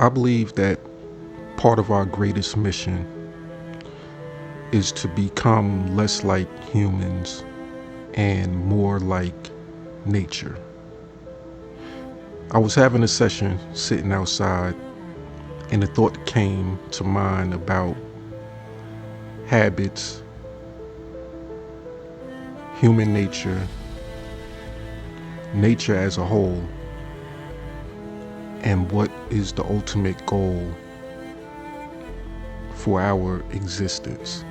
I believe that part of our greatest mission is to become less like humans and more like nature. I was having a session sitting outside, and the thought came to mind about habits, human nature, nature as a whole, and what is the ultimate goal for our existence.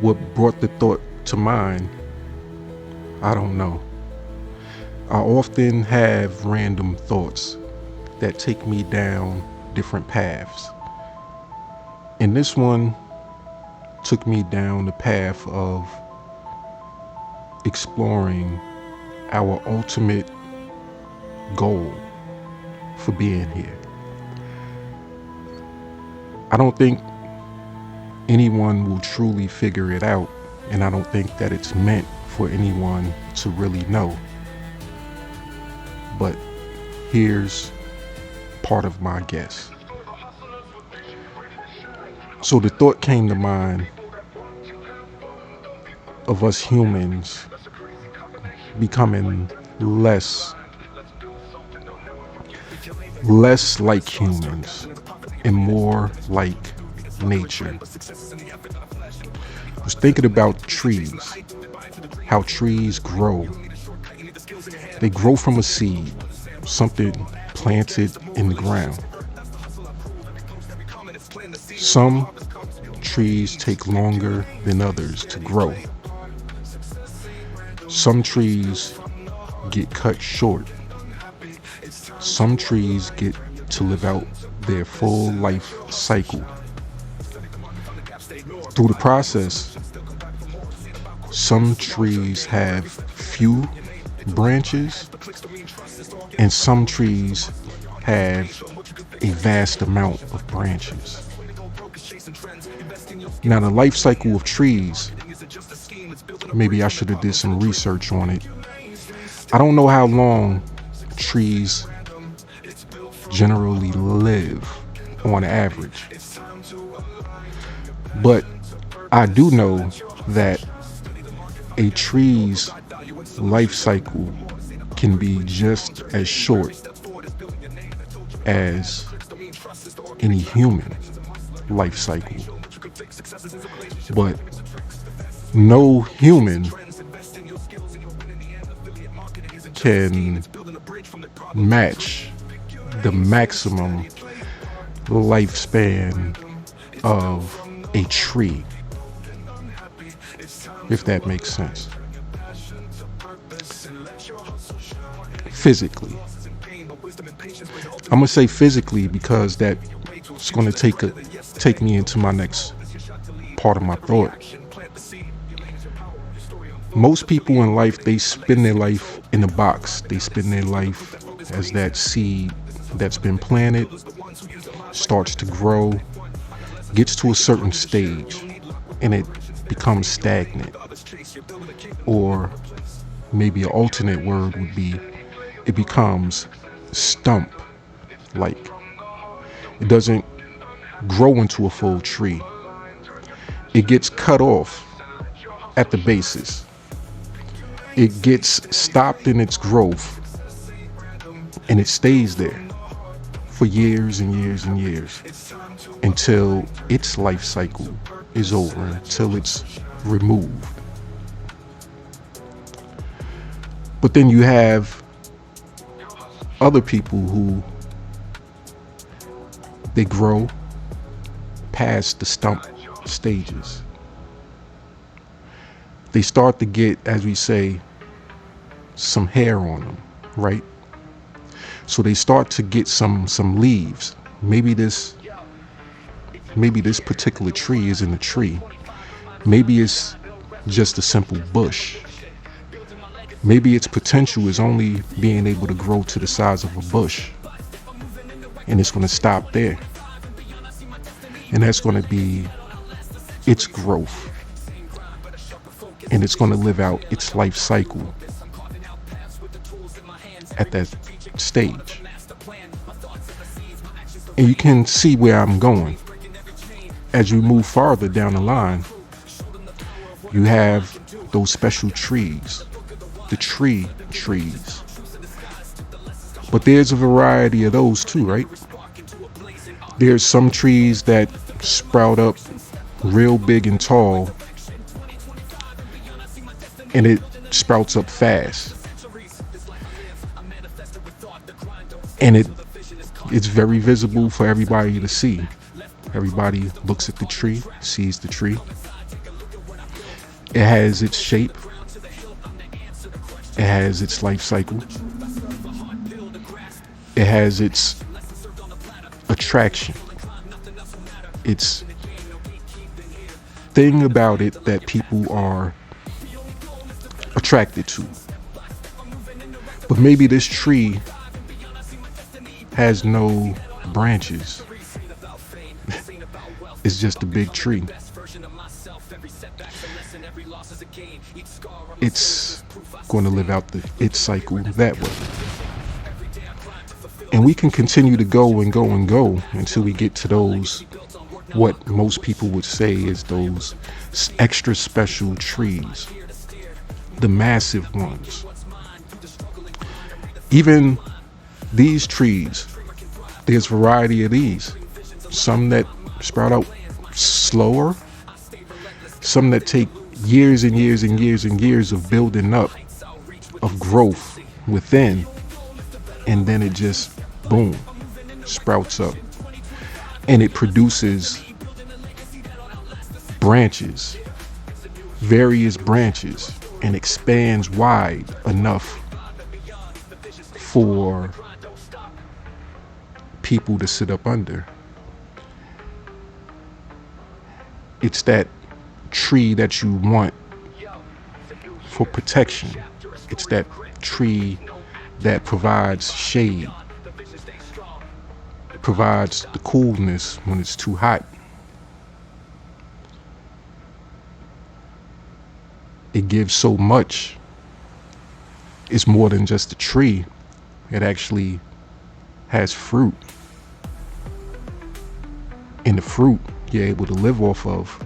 What brought the thought to mind, I don't know. I often have random thoughts that take me down different paths. And this one took me down the path of exploring our ultimate goal for being here. I don't think anyone will truly figure it out, and I don't think that it's meant for anyone to really know. But here's part of my guess. So the thought came to mind of us humans becoming less like humans and more like nature. I was thinking about trees, how trees grow. They grow from a seed, something planted in the ground. Some trees take longer than others to grow. Some trees get cut short. Some trees get to live out their full life cycle. Through the process, some trees have few branches, and some trees have a vast amount of branches. Now, the life cycle of trees, maybe I should have did some research on it. I don't know how long trees generally live on average, but I do know that a tree's life cycle can be just as short as any human life cycle. But no human can match the maximum lifespan of a tree, if that makes sense. Physically. I'm gonna say physically because that's gonna take me into my next part of my thought. Most people in life, they spend their life in a box. They spend their life as that seed that's been planted, starts to grow, gets to a certain stage, and it becomes stagnant. Or maybe an alternate word would be it becomes stump like. It doesn't grow into a full tree. It gets cut off at the basis. It gets stopped in its growth, and it stays there for years and years and years until its life cycle is over, until it's removed. But then you have other people who they grow past the stump stages. They start to get, as we say, some hair on them, right? So they start to get some leaves. Maybe this particular tree isn't a tree. Maybe it's just a simple bush. Maybe its potential is only being able to grow to the size of a bush, and it's going to stop there. And that's going to be its growth, and it's going to live out its life cycle at that stage. And you can see where I'm going. As you move farther down the line, you have those special trees, the trees. But there's a variety of those too, right? There's some trees that sprout up real big and tall, and it sprouts up fast. And it's very visible for everybody to see. Everybody looks at the tree, sees the tree. It has its shape. It has its life cycle. It has its attraction. It's thing about it that people are attracted to. But maybe this tree has no branches. It's just a big tree. It's going to live out its cycle that way. And we can continue to go and go and go until we get to those, what most people would say is those extra special trees, the massive ones. Even these trees, there's variety of these. Some that sprout out slower, some that take years and years and years and years of building up, of growth within, and then it just, boom, sprouts up. And it produces branches, various branches, and expands wide enough for people to sit up under. It's that tree that you want for protection. It's that tree that provides shade, provides the coolness when it's too hot. It gives so much. It's more than just a tree. It actually has fruit. And the fruit you're able to live off of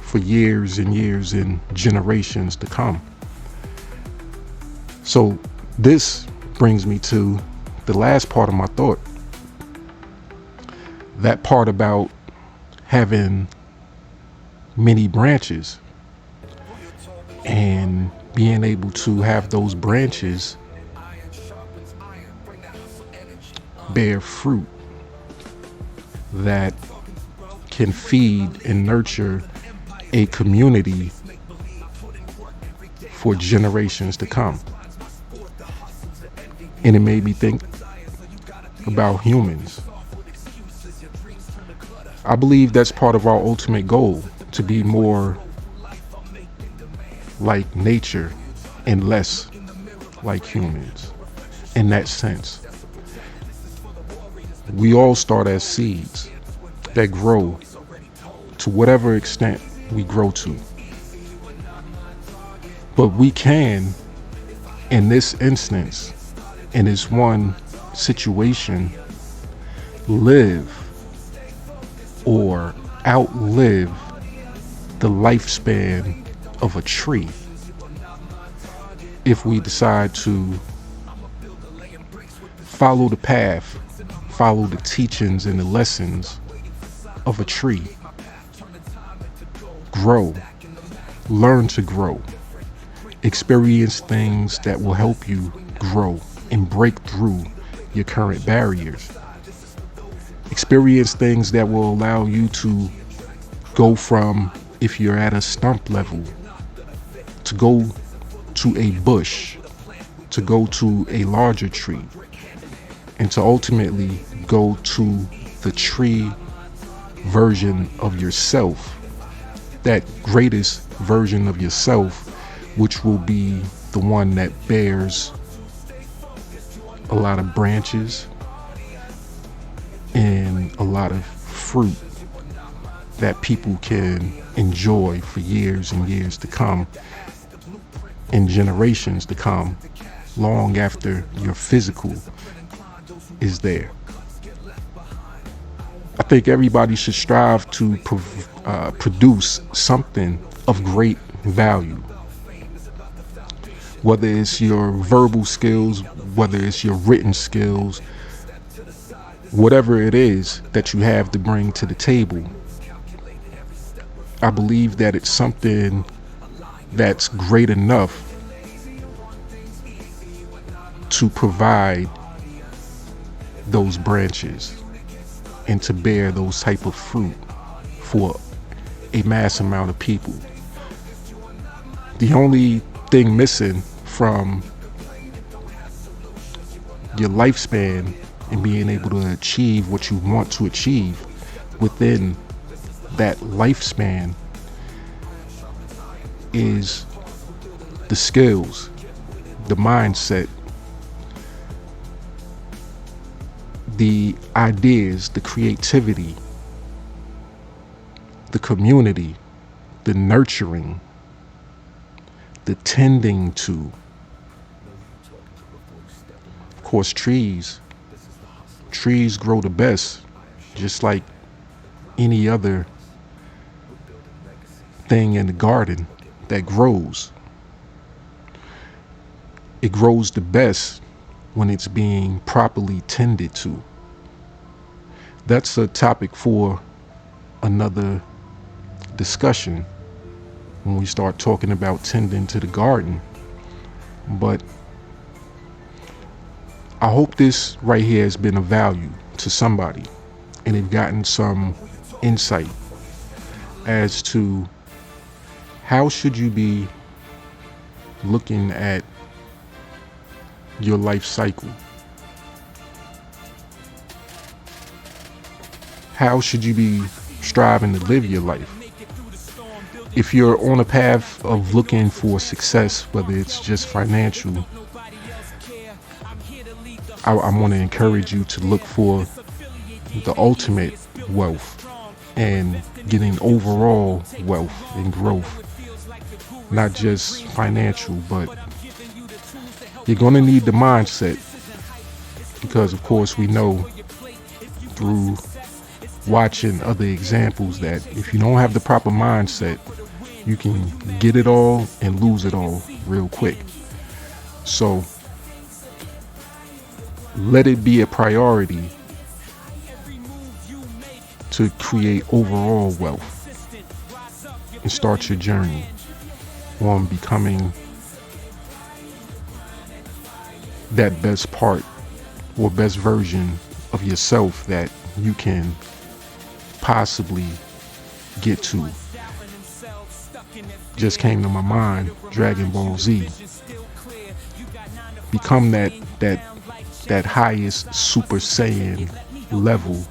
for years and years and generations to come. So this brings me to the last part of my thought. That part about having many branches and being able to have those branches bear fruit that can feed and nurture a community for generations to come. And it made me think about humans. I believe that's part of our ultimate goal, to be more like nature and less like humans. In that sense, we all start as seeds that grow to whatever extent we grow to. But we can, in this instance, in this one situation, live or outlive the lifespan of a tree if we decide to follow the path, follow the teachings and the lessons of a tree. Grow, learn to grow, experience things that will help you grow and break through your current barriers. Experience things that will allow you to go from, if you're at a stump level, to go to a bush, to go to a larger tree, and to ultimately go to the tree version of yourself, that greatest version of yourself, which will be the one that bears a lot of branches and a lot of fruit that people can enjoy for years and years to come and generations to come, long after your physical is there. think everybody should strive to produce something of great value, whether it's your verbal skills, whether it's your written skills, whatever it is that you have to bring to the table. I believe that it's something that's great enough to provide those branches and to bear those type of fruit for a mass amount of people. The only thing missing from your lifespan and being able to achieve what you want to achieve within that lifespan is the skills, the mindset, the ideas, the creativity, the community, the nurturing, the tending to. Of course, trees grow the best, just like any other thing in the garden that grows. It grows the best when it's being properly tended to. That's a topic for another discussion when we start talking about tending to the garden. But I hope this right here has been of value to somebody and they've gotten some insight as to how should you be looking at your life cycle. How should you be striving to live your life? If you're on a path of looking for success, whether it's just financial, I want to encourage you to look for the ultimate wealth and getting overall wealth and growth, not just financial, but you're going to need the mindset, because of course we know through watching other examples that if you don't have the proper mindset, you can get it all and lose it all real quick. So let it be a priority to create overall wealth and start your journey on becoming that best part or best version of yourself that you can possibly get to. Just came to my mind, Dragon Ball Z. Become that highest Super Saiyan level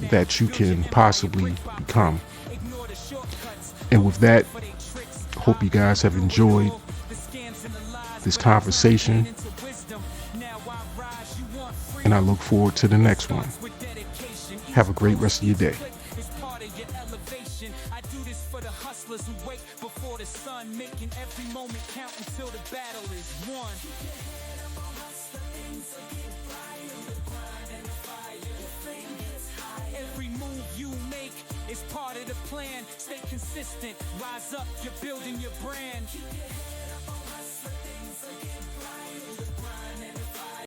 that you can possibly become. And with that, hope you guys have enjoyed this conversation, and I look forward to the next one. Have a great rest of your day. I do this for the hustlers who wake before the sun, making every moment count until the battle is won. Every move you make is part of the plan. Stay consistent, rise up, you're building your brand.